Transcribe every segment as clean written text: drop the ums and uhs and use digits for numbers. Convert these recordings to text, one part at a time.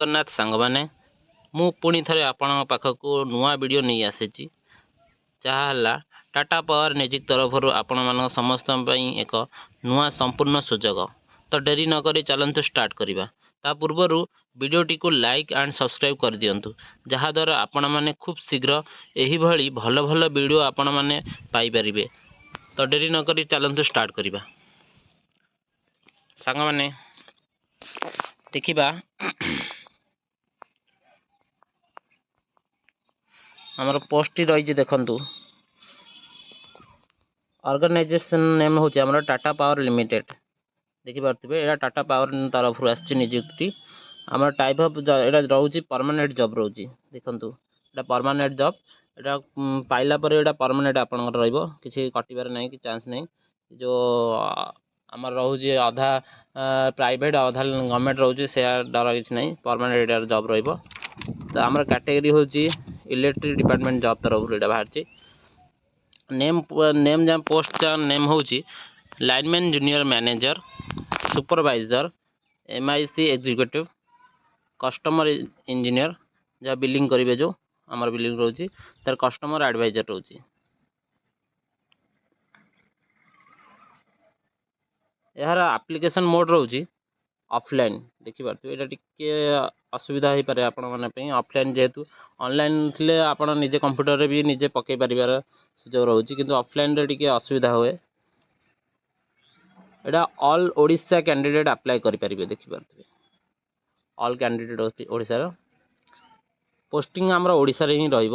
ଜଗନ୍ନାଥ ସାଙ୍ଗମାନେ ମୁଁ ପୁଣି ଥରେ ଆପଣଙ୍କ ପାଖକୁ ନୂଆ ଭିଡ଼ିଓ ନେଇ ଆସିଛି। ଯାହା ହେଲା ଟାଟା ପାୱାର ମ୍ୟାଜିକ୍ ତରଫରୁ ଆପଣମାନଙ୍କ ସମସ୍ତଙ୍କ ପାଇଁ ଏକ ନୂଆ ସମ୍ପୂର୍ଣ୍ଣ ସୁଯୋଗ। ତ ଡେରି ନକରି ଚାଲନ୍ତୁ ଷ୍ଟାର୍ଟ କରିବା। ତା ପୂର୍ବରୁ ଭିଡ଼ିଓଟିକୁ ଲାଇକ୍ ଆଣ୍ଡ ସବସ୍କ୍ରାଇବ୍ କରିଦିଅନ୍ତୁ, ଯାହାଦ୍ୱାରା ଆପଣମାନେ ଖୁବ୍ ଶୀଘ୍ର ଏହିଭଳି ଭଲ ଭଲ ଭିଡ଼ିଓ ଆପଣମାନେ ପାଇପାରିବେ। ତ ଡେରି ନକରି ଚାଲନ୍ତୁ ଷ୍ଟାର୍ଟ କରିବା। ସାଙ୍ଗମାନେ ଦେଖିବା ଆମର ପୋଷ୍ଟଟି ରହିଛି, ଦେଖନ୍ତୁ ଅର୍ଗାନାଇଜେସନ୍ ନେମ୍ ହେଉଛି ଆମର ଟାଟା ପାୱାର ଲିମିଟେଡ୍। ଦେଖିପାରୁଥିବେ ଏଇଟା ଟାଟା ପାୱାର ତରଫରୁ ଆସିଛି ନିଯୁକ୍ତି। ଆମର ଟାଇପ୍ ଅଫ୍ ଏଇଟା ରହୁଛି ପରମାନେଣ୍ଟ ଜବ୍ ରହୁଛି। ଦେଖନ୍ତୁ ଏଇଟା ପରମାନେଣ୍ଟ ଜବ୍, ଏଇଟା ପାଇଲା ପରେ ଏଇଟା ପରମାନେଣ୍ଟ ଆପଣଙ୍କର ରହିବ, କିଛି କଟିବାର ନାହିଁ, କିଛି ଚାନ୍ସ ନାହିଁ। ଯେଉଁ ଆମର ରହୁଛି ଅଧା ପ୍ରାଇଭେଟ୍ ଅଧା ଗଭର୍ଣ୍ଣମେଣ୍ଟ ରହୁଛି, ସେୟା ଡର କିଛି ନାହିଁ, ପରମାନେଣ୍ଟ ଏଇଟାର ଜବ୍ ରହିବ। ତ ଆମର କ୍ୟାଟେଗୋରୀ ହେଉଛି ଇଲେକ୍ଟ୍ରିକ୍ ଡିପାର୍ଟମେଣ୍ଟ ଜବ୍ ତରଫରୁ ଏଇଟା ବାହାରିଛି। ନେମ୍ ପୋଷ୍ଟ ନେମ୍ ହେଉଛି lineman junior manager, supervisor, MIC executive, customer engineer, ଯାହା ବିଲିଂ କରିବେ, ଯେଉଁ ଆମର ବିଲିଂ ରହୁଛି, ତାର କଷ୍ଟମର ଆଡ଼ଭାଇଜର ରହୁଛି। ଏହାର ଆପ୍ଲିକେସନ୍ ମୋଡ଼ ରହୁଛି ଅଫଲାଇନ୍। ଦେଖିପାରୁଥିବେ ଏଇଟା ଟିକେ ଅସୁବିଧା ହେଇପାରେ ଆପଣମାନଙ୍କ ପାଇଁ। ଅଫଲାଇନ୍ ଯେହେତୁ ଅନଲାଇନ୍ ଥିଲେ ଆପଣ ନିଜେ କମ୍ପ୍ୟୁଟରରେ ବି ନିଜେ ପକାଇ ପାରିବାର ସୁଯୋଗ ରହୁଛି, କିନ୍ତୁ ଅଫଲାଇନ୍ରେ ଟିକେ ଅସୁବିଧା ହୁଏ। ଏଇଟା ଅଲ୍ ଓଡ଼ିଶା କ୍ୟାଣ୍ଡିଡେଟ୍ ଆପ୍ଲାଏ କରିପାରିବେ। ଦେଖିପାରୁଥିବେ ଅଲ୍ କ୍ୟାଣ୍ଡିଡେଟ୍ ଓଡ଼ିଶାର। ପୋଷ୍ଟିଂ ଆମର ଓଡ଼ିଶାରେ ହିଁ ରହିବ,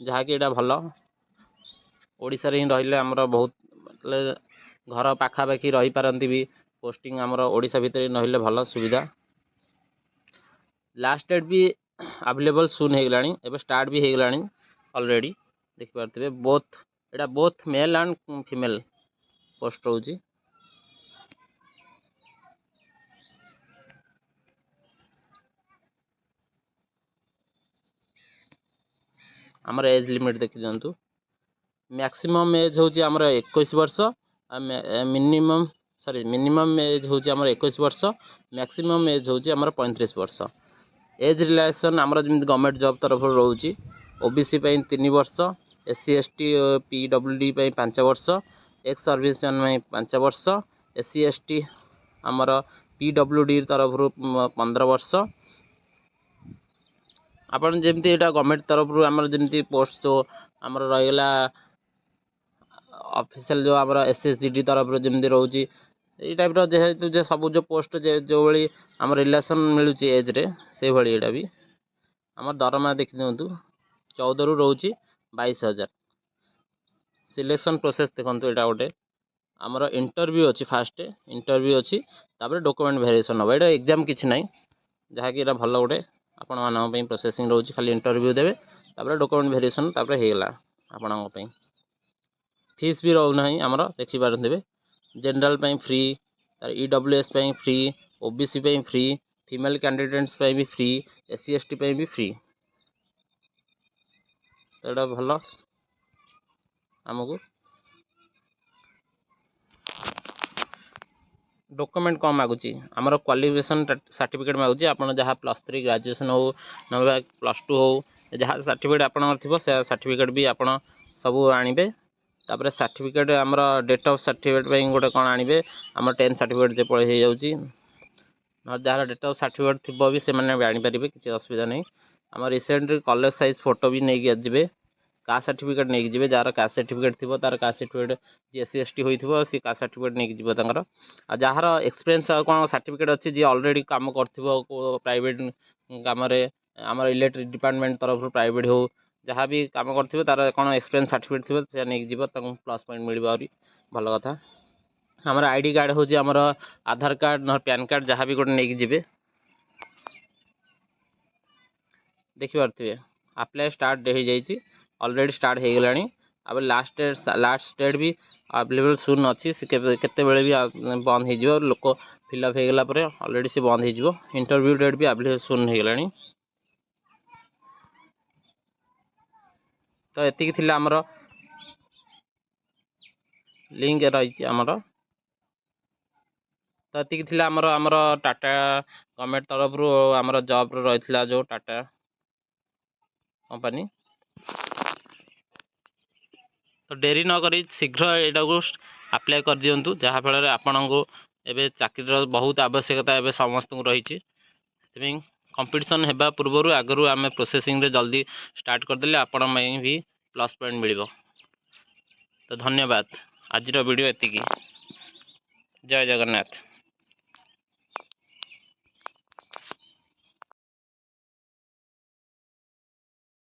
ଯାହାକି ଏଇଟା ଭଲ। ଓଡ଼ିଶାରେ ହିଁ ରହିଲେ ଆମର ବହୁତ ଘର ପାଖାପାଖି ରହିପାରନ୍ତି ବି। ପୋଷ୍ଟିଂ ଆମର ଓଡ଼ିଶା ଭିତରେ ରହିଲେ ଭଲ ସୁବିଧା। ଲାଷ୍ଟ ଡେଟ୍ ବି ଆଭେଲେବଲ୍ ସୁନ୍ ହେଇଗଲାଣି, ଏବେ ଷ୍ଟାର୍ଟ ବି ହେଇଗଲାଣି ଅଲରେଡ଼ି। ଦେଖିପାରୁଥିବେ ଏଇଟା both mail and female post ରହୁଛି। ଆମର ଏଜ୍ ଲିମିଟ୍ ଦେଖି ଦିଅନ୍ତୁ। ମ୍ୟାକ୍ସିମମ୍ ଏଜ୍ ହେଉଛି ଆମର 21 ବର୍ଷ, ମିନିମମ୍ ଏଜ୍ ହେଉଛି ଆମର 21 ବର୍ଷ, ମ୍ୟାକ୍ସିମମ୍ ଏଜ୍ ହେଉଛି ଆମର 35 ବର୍ଷ। ଏଜ୍ ରିଲାକ୍ସେସନ୍ ଆମର ଯେମିତି ଗଭର୍ଣ୍ଣମେଣ୍ଟ ଜବ୍ ତରଫରୁ ରହୁଛି। OBC ପାଇଁ 3 ବର୍ଷ, SC ST PWD ପାଇଁ 5 ବର୍ଷ, ଏକ୍ସ ସର୍ଭିସମ୍ୟାନ୍ ପାଇଁ 5 ବର୍ଷ, SC ST ଆମର PWD ତରଫରୁ 15 ବର୍ଷ। ଆପଣ ଯେମିତି ଏଇଟା ଗଭର୍ଣ୍ଣମେଣ୍ଟ ତରଫରୁ ଆମର ଯେମିତି ପୋଷ୍ଟ ଆମର ରହିଗଲା ଅଫିସିଆଲ, ଯେଉଁ ଆମର SSGD ତରଫରୁ ଯେମିତି ରହୁଛି, ଏଇ ଟାଇପ୍ର ଯେହେତୁ ଯେ ସବୁ ଯେଉଁ ପୋଷ୍ଟ ଯେଉଁଭଳି ଆମର ରିଲେସନ୍ ମିଳୁଛି ଏଜ୍ରେ, ସେଇଭଳି ଏଇଟା ବି ଆମର ଦରମା ଦେଖିଦିଅନ୍ତୁ 14ରୁ ରହୁଛି 22,000। ସିଲେକ୍ସନ୍ ପ୍ରୋସେସ୍ ଦେଖନ୍ତୁ, ଏଇଟା ଗୋଟେ ଆମର ଇଣ୍ଟରଭ୍ୟୁ ଅଛି। ଫାଷ୍ଟ ଇଣ୍ଟରଭ୍ୟୁ ଅଛି, ତାପରେ ଡକୁମେଣ୍ଟ ଭେରିଫିକେସନ୍ ହେବ। ଏଇଟା ଏକ୍ଜାମ୍ କିଛି ନାହିଁ, ଯାହାକି ଏଇଟା ଭଲ ଗୋଟେ ଆପଣମାନଙ୍କ ପାଇଁ ପ୍ରୋସେସିଂ ରହୁଛି। ଖାଲି ଇଣ୍ଟରଭ୍ୟୁ ଦେବେ, ତାପରେ ଡକୁମେଣ୍ଟ ଭେରିଫିକେସନ୍, ତାପରେ ହେଇଗଲା ଆପଣଙ୍କ ପାଇଁ। ଫିସ୍ ବି ରହୁନାହିଁ ଆମର, ଦେଖିପାରୁଥିବେ। ଜେନେରାଲ୍ ପାଇଁ ଫ୍ରି, EWS ପାଇଁ ଫ୍ରି, OBC ପାଇଁ ଫ୍ରି, ଫିମେଲ୍ କ୍ୟାଣ୍ଡିଡେଟ୍ସ ପାଇଁ ବି ଫ୍ରି, SC ST ପାଇଁ ବି ଫ୍ରି। ଏଇଟା ଭଲ। ଆମକୁ ଡକୁମେଣ୍ଟ କ'ଣ ମାଗୁଛି, ଆମର କ୍ୱାଲିଫିକେସନ୍ ସାର୍ଟିଫିକେଟ୍ ମାଗୁଛି। ଆପଣ ଯାହା +3 ଗ୍ରାଜୁଏସନ୍ ହେଉ, ନହେଲେ +2 ହେଉ, ଯାହା ସାର୍ଟିଫିକେଟ୍ ଆପଣଙ୍କର ଥିବ, ସେ ସାର୍ଟିଫିକେଟ୍ ବି ଆପଣ ସବୁ ଆଣିବେ। ତାପରେ ସାର୍ଟିଫିକେଟ୍ ଆମର ଡେଟ୍ ଅଫ୍ ସାର୍ଟିଫିକେଟ୍ ପାଇଁ ଗୋଟେ କ'ଣ ଆଣିବେ, ଆମର 10th ସାର୍ଟିଫିକେଟ୍ ଯେ ପଳେଇ ହେଇଯାଉଛି। ନହେଲେ ଯାହାର ଡେଟ୍ ଅଫ୍ ସାର୍ଟିଫିକେଟ୍ ଥିବ ବି ସେମାନେ ବି ଆଣିପାରିବେ, କିଛି ଅସୁବିଧା ନାହିଁ। ଆମର ରିସେଣ୍ଟଲି କଲେଜ ସାଇଜ୍ ଫଟୋ ବି ନେଇକି ଯିବେ। କାଷ୍ଟ ସାର୍ଟିଫିକେଟ୍ ନେଇକି ଯିବେ, ଯାହାର କାଷ୍ଟ ସାର୍ଟିଫିକେଟ୍ ଥିବ, ତାର କାଷ୍ଟ ସାର୍ଟିଫିକେଟ୍, ଯିଏ SC ST ହୋଇଥିବ ସେ କାଷ୍ଟ ସାର୍ଟିଫିକେଟ୍ ନେଇକି ଯିବ ତାଙ୍କର। ଆଉ ଯାହାର ଏକ୍ସପିରିଏନ୍ସ ଆଉ କ'ଣ ସାର୍ଟିଫିକେଟ୍ ଅଛି, ଯିଏ ଅଲରେଡ଼ି କାମ କରିଥିବ ପ୍ରାଇଭେଟ୍ କାମରେ, ଆମର ଇଲେକ୍ଟ୍ରିକ୍ ଡିପାର୍ଟମେଣ୍ଟ ତରଫରୁ ପ୍ରାଇଭେଟ୍ ହେଉ, ଯାହା ବି କାମ କରିଥିବ, ତାର କ'ଣ ଏକ୍ସପିରିଏନ୍ସ ସାର୍ଟିଫିକେଟ୍ ଥିବ, ସେ ନେଇକି ଯିବ, ତାଙ୍କୁ ପ୍ଲସ୍ ପଏଣ୍ଟ ମିଳିବ, ଆହୁରି ଭଲ କଥା। ଆମର ID କାର୍ଡ଼ ହେଉଛି ଆମର ଆଧାର କାର୍ଡ଼, ନହେଲେ ପ୍ୟାନ୍ କାର୍ଡ଼, ଯାହା ବି ଗୋଟେ ନେଇକି ଯିବେ। ଦେଖିପାରୁଥିବେ ଆପ୍ଲାଏ ଷ୍ଟାର୍ଟ ହେଇଯାଇଛି, ଅଲରେଡ଼ି ଷ୍ଟାର୍ଟ ହେଇଗଲାଣି। ଆଉ ଲାଷ୍ଟ ଡେଟ୍ ବି ଆଭେଲେବଲ୍ ସୁନ୍ ଅଛି। ସେ କେତେବେଳେ ବି ବନ୍ଦ ହେଇଯିବ। ଲୋକ ଫିଲ୍ଅପ୍ ହେଇଗଲା ପରେ ଅଲରେଡ଼ି ସେ ବନ୍ଦ ହେଇଯିବ। ଇଣ୍ଟରଭ୍ୟୁ ଡେଟ୍ ବି ଆଭେଲେବଲ୍ ସୁନ୍ ହେଇଗଲାଣି। ତ ଏତିକି ଥିଲା ଆମର ଲିଙ୍କ ରହିଛି ଆମର। तो एतिକି ଥିଲା ଆମର टाटा गवर्नमेंट तरफ रू आमर जॉब रही जो टाटा कंपनी। तो डेरी न करी शीघ्र एटा को अप्लाई कर दियंतु जहाँ फल आपण को एबे चाकरी बहुत आवश्यकता एबे समस्त को रही। कंपटीशन हेबा पूर्व आगु आम प्रोसेसिंग रे जल्दी स्टार्ट करदेले आपण भी प्लस पॉइंट मिल। तो धन्यवाद। आज वीडियो एतिकी। जय जगन्नाथ।